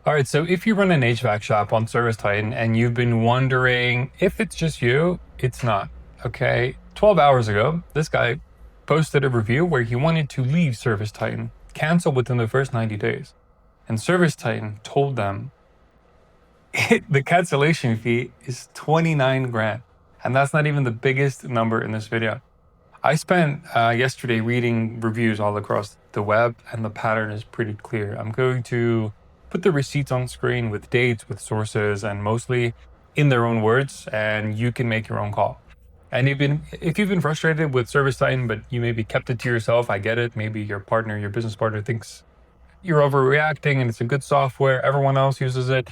All right, so if you run an HVAC shop on ServiceTitan and you've been wondering if it's just you, it's not. Okay, 12 hours ago, this guy posted a review where he wanted to leave ServiceTitan, cancel within the first 90 days. And ServiceTitan told them the cancellation fee is 29 grand. And that's not even the biggest number in this video. I spent yesterday reading reviews all across the web, and the pattern is pretty clear. I'm going to put the receipts on screen with dates, with sources, and mostly in their own words, and you can make your own call. And if you've been frustrated with ServiceTitan, but you maybe kept it to yourself, I get it. Maybe your partner, your business partner thinks you're overreacting and it's a good software, everyone else uses it.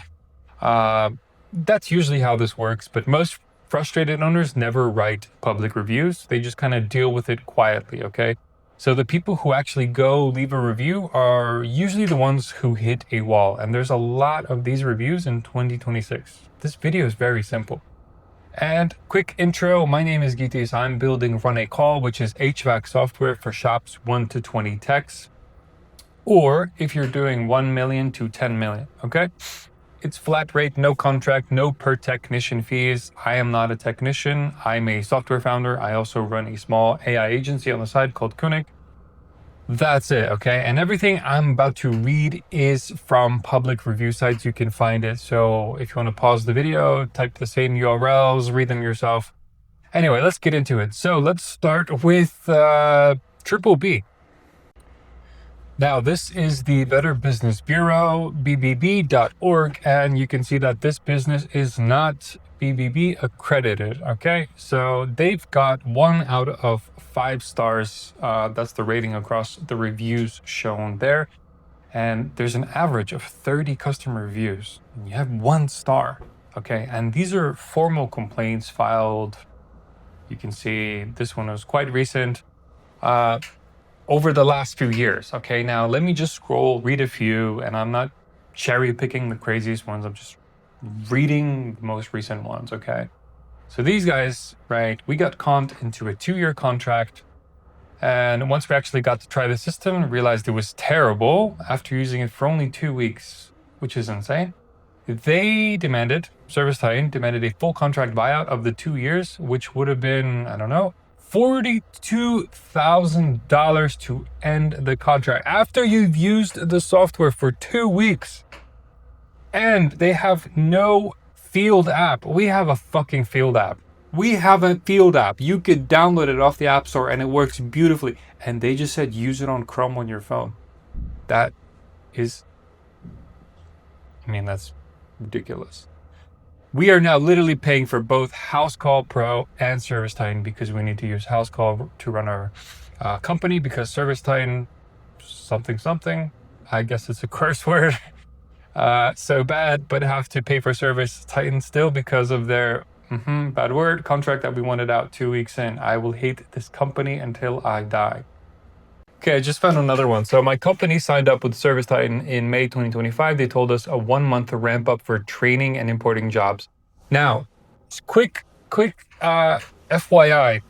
That's usually how this works, but most frustrated owners never write public reviews. They just kind of deal with it quietly, okay? So the people who actually go leave a review are usually the ones who hit a wall, and there's a lot of these reviews in 2026. This video is very simple. And quick intro, my name is Gitis. I'm building Run a Call, which is HVAC software for shops 1 to 20 techs, or if you're doing 1 million to 10 million, okay? It's flat rate, no contract, no per technician fees. I am not a technician. I'm a software founder. I also run a small AI agency on the side called Koenig. That's it, okay? And everything I'm about to read is from public review sites. You can find it. So if you want to pause the video, type the same URLs, read them yourself. Anyway, let's get into it. So let's start with Triple B. Now, this is the Better Business Bureau, bbb.org, and you can see that this business is not BBB accredited, okay? So they've got 1 out of 5 stars. That's the rating across the reviews shown there. And there's an average of 30 customer reviews. And you have 1 star, okay? And these are formal complaints filed. You can see this one was quite recent. Over the last few years. Okay, now let me just scroll, read a few, and I'm not cherry picking the craziest ones. I'm just reading the most recent ones, okay? So these guys, right, we got comped into a 2-year contract. And once we actually got to try the system, realized it was terrible after using it for only 2 weeks, which is insane. They demanded, ServiceTitan demanded a full contract buyout of the 2 years, which would have been, I don't know, $42,000 to end the contract after you've used the software for 2 weeks. And they have no field app. We have a fucking field app. We have a field app. You could download it off the App Store and it works beautifully. And they just said use it on Chrome on your phone. That is, that's ridiculous. We are now literally paying for both Housecall Pro and ServiceTitan because we need to use Housecall to run our company, because ServiceTitan something, I guess it's a curse word, so bad, but have to pay for ServiceTitan still because of their bad word contract that we wanted out 2 weeks in. I will hate this company until I die. Okay, I just found another one. So my company signed up with ServiceTitan in May 2025. They told us a 1-month ramp up for training and importing jobs. Now, quick FYI,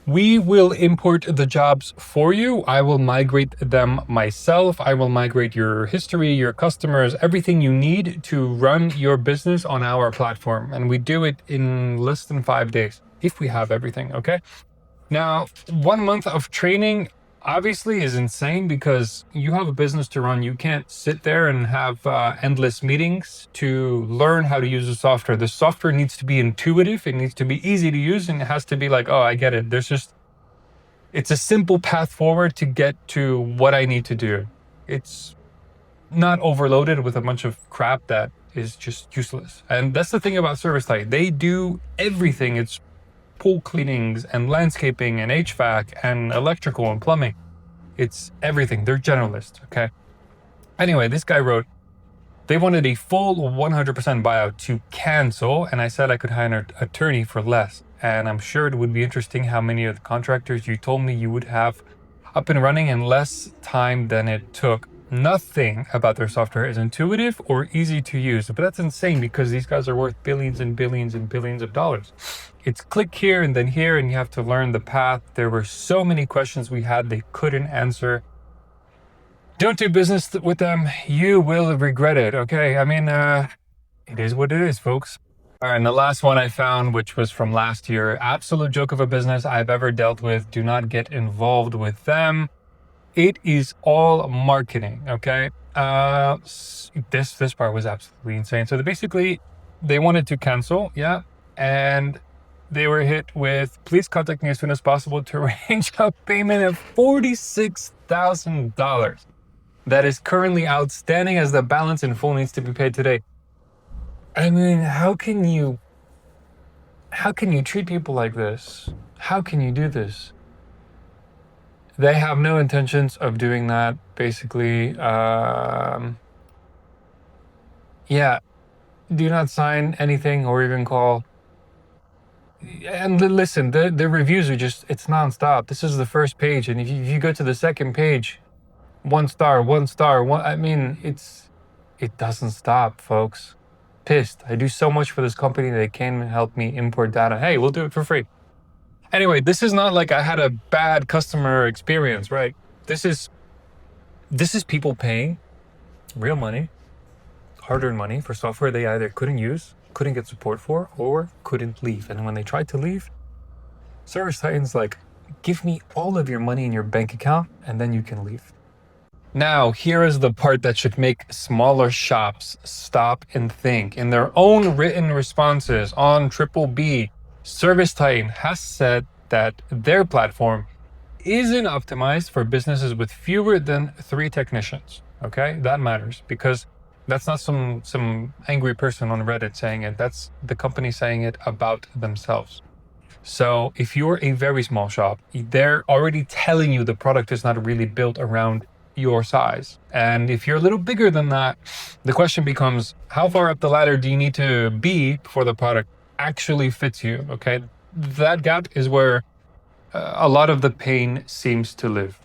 we will import the jobs for you. I will migrate them myself. I will migrate your history, your customers, everything you need to run your business on our platform. And we do it in less than 5 days, if we have everything, okay? Now, 1 month of training obviously is insane because you have a business to run. You can't sit there and have endless meetings to learn how to use the software. The software needs to be intuitive. It needs to be easy to use, and it has to be like, oh, I get it. It's a simple path forward to get to what I need to do. It's not overloaded with a bunch of crap that is just useless. And that's the thing about ServiceTitan. They do everything. It's pool cleanings and landscaping and HVAC and electrical and plumbing. It's everything. They're generalists, okay? Anyway, this guy wrote, they wanted a full 100% buyout to cancel, and I said I could hire an attorney for less. And I'm sure it would be interesting how many of the contractors you told me you would have up and running in less time than it took. Nothing about their software is intuitive or easy to use, but that's insane because these guys are worth billions and billions and billions of dollars. It's click here and then here, and you have to learn the path. There were so many questions we had they couldn't answer. Don't do business with them. You will regret it. Okay. I mean, it is what it is, folks. All right. And the last one I found, which was from last year, absolute joke of a business I've ever dealt with. Do not get involved with them. It is all marketing. Okay. This part was absolutely insane. So they wanted to cancel. Yeah. And they were hit with, please contact me as soon as possible to arrange a payment of $46,000 that is currently outstanding, as the balance in full needs to be paid today. I mean, how can you treat people like this? How can you do this? They have no intentions of doing that, basically. Yeah, do not sign anything or even call. And listen, the reviews are just, it's nonstop. This is the first page, and if you go to the second page, 1 star, 1 star, I mean, it doesn't stop, folks. Pissed. I do so much for this company, they can't help me import data. Hey, we'll do it for free. Anyway, this is not like I had a bad customer experience, right? This is people paying real money, hard-earned money, for software they either couldn't use, couldn't get support for, or couldn't leave. And when they tried to leave, ServiceTitan's like, give me all of your money in your bank account and then you can leave. Now, here is the part that should make smaller shops stop and think. In their own written responses on BBB, ServiceTitan has said that their platform isn't optimized for businesses with fewer than 3 technicians. Okay, that matters, because that's not some angry person on Reddit saying it. That's the company saying it about themselves. So if you're a very small shop, they're already telling you the product is not really built around your size. And if you're a little bigger than that, the question becomes, how far up the ladder do you need to be before the product actually fits you? Okay, that gap is where a lot of the pain seems to live.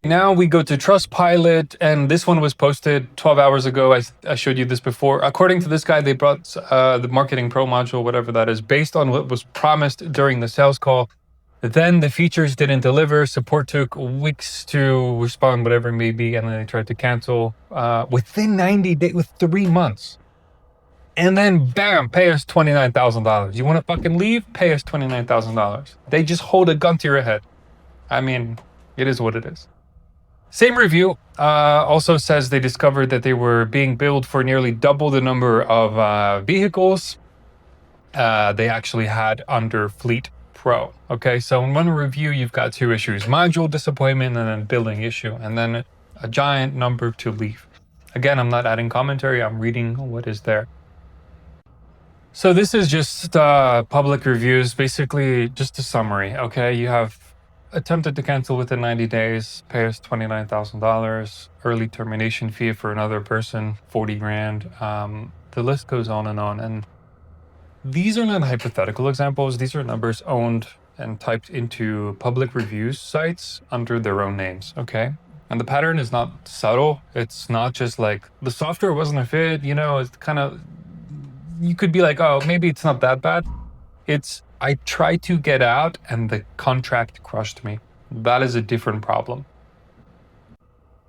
Now we go to Trustpilot, and this one was posted 12 hours ago. I showed you this before. According to this guy, they brought the Marketing Pro module, whatever that is, based on what was promised during the sales call. Then the features didn't deliver. Support took weeks to respond, whatever it may be, and then they tried to cancel within 90 days, with 3 months. And then bam, pay us $29,000. You want to fucking leave? Pay us $29,000. They just hold a gun to your head. I mean, it is what it is. Same review also says they discovered that they were being billed for nearly double the number of vehicles they actually had under Fleet Pro. Okay, so in one review, you've got 2 issues: module disappointment and then billing issue, and then a giant number to leave. Again, I'm not adding commentary, I'm reading what is there. So this is just public reviews, basically just a summary. Okay, you have attempted to cancel within 90 days, pay us $29,000, early termination fee for another person, 40 grand. The list goes on. And these are not hypothetical examples. These are numbers owned and typed into public reviews sites under their own names. Okay. And the pattern is not subtle. It's not just like the software wasn't a fit, it's kind of, you could be like, oh, maybe it's not that bad. It's, I tried to get out and the contract crushed me. That is a different problem.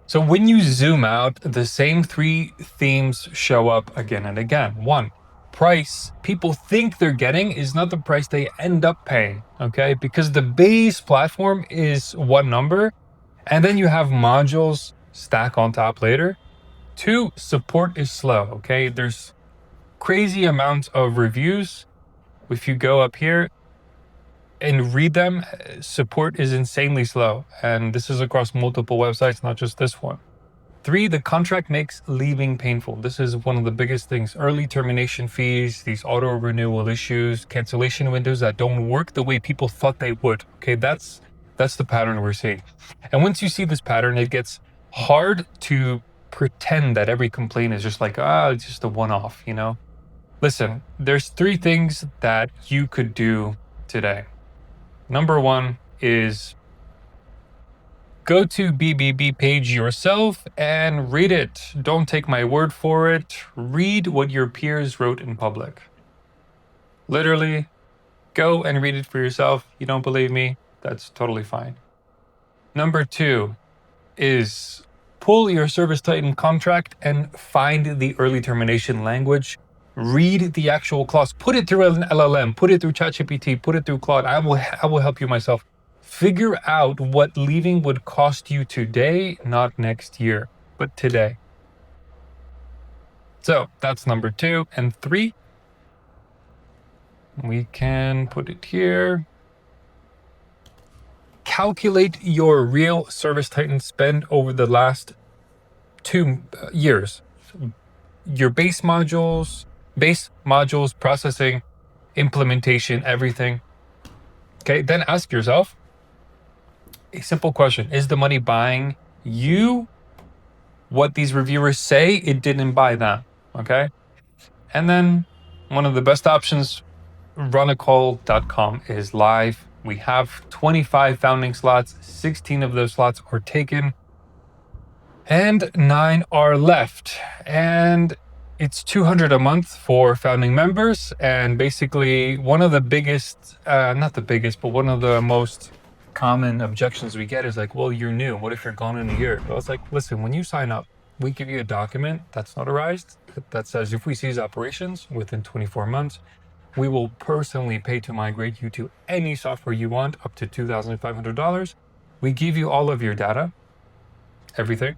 So when you zoom out, the same 3 themes show up again and again. 1, price people think they're getting is not the price they end up paying, okay? Because the base platform is one number, and then you have modules stack on top later. 2, support is slow, okay? There's crazy amounts of reviews. If you go up here and read them, support is insanely slow. And this is across multiple websites, not just this one. 3, the contract makes leaving painful. This is one of the biggest things. Early termination fees, these auto renewal issues, cancellation windows that don't work the way people thought they would. Okay, that's the pattern we're seeing. And once you see this pattern, it gets hard to pretend that every complaint is just like, it's just a one-off, Listen, there's 3 things that you could do today. Number 1 is go to BBB page yourself and read it. Don't take my word for it. Read what your peers wrote in public. Literally, go and read it for yourself. You don't believe me? That's totally fine. Number 2 is pull your ServiceTitan contract and find the early termination language. Read the actual clause, put it through an LLM, put it through ChatGPT, put it through Claude. I will help you myself. Figure out what leaving would cost you today, not next year, but today. So that's number 2. And 3, we can put it here. Calculate your real ServiceTitan spend over the last 2 years. Your base modules, processing, implementation, everything. Okay, then ask yourself a simple question. Is the money buying you what these reviewers say it didn't buy them? Okay. And then one of the best options, runacall.com, is live. We have 25 founding slots. 16 of those slots are taken and 9 are left. And it's $200 a month for founding members. And basically one of the biggest, not the biggest, but one of the most common objections we get is like, well, you're new. What if you're gone in a year? Well, it's like, listen, when you sign up, we give you a document that's notarized that says if we cease operations within 24 months, we will personally pay to migrate you to any software you want, up to $2,500. We give you all of your data, everything,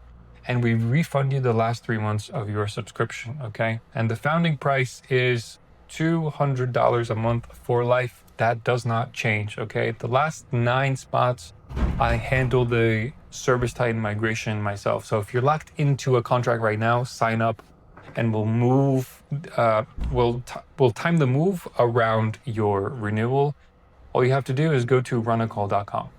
and we refund you the last 3 months of your subscription, okay? And the founding price is $200 a month for life. That does not change, okay? The last 9 spots, I handle the ServiceTitan migration myself. So if you're locked into a contract right now, sign up and we'll move, we'll time the move around your renewal. All you have to do is go to runacall.com.